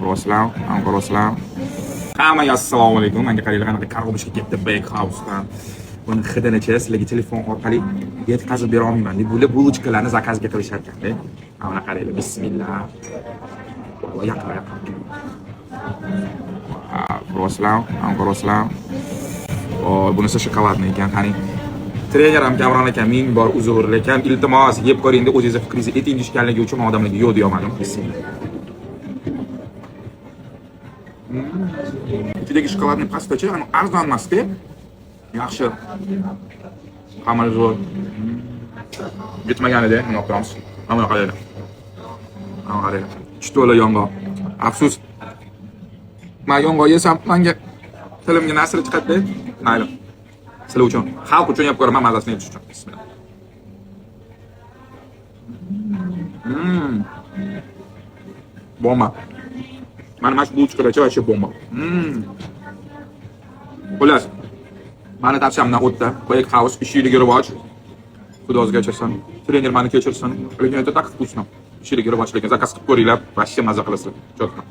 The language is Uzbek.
Ruslan, Ruslan. Hammaga assalomu alaykum. Menga qaranglar, qanaqa karobishga ketdi Bakehouse-dan. Buni hidini-chi sizlarga telefon orqali yetkazib bera olmayman deb bular bulочкаlarni zakazga qilishar ekan-da. Mana qaranglar, bismillah. Voy yaqin. Ruslan. Bunisi shokoladni ekan, qarang. Trener ham Kamron aka ming bor uzr, lekin iltimos yeb ko'ring deb o'zingiz fikringizni ayting dishganligi uchun odamlarga yo'q deyolmadim. Bismillah. Ichidagi shokoladni pastachi, arzon emas-da. Yaxshi. Xamir zo'r. Bitmaganida buni o'qiymiz. Mana qaranglar. Mana qaranglar. Chito'la yong'oq. Afsus. Men yong'oq yesam, menga tilimga nasr chiqadi. Mayli. Sizlar uchun, xalq uchun yeb ko'raman, mazasini yeyish uchun. Bismillah. Bomba. Mana mana shu bulочкаlar вообще bomba. Xullas. Mani tavsiyamdan o'tdi. Bakehouse ishiga rivoj. Xudo o'ziga kechirsin. Trener meni kechirsin. Lekin juda так вкусно. Ishiga rivoj, lekin zakaz qilib ko'ringlar, вообще mazza qilasizlar. Chotqa.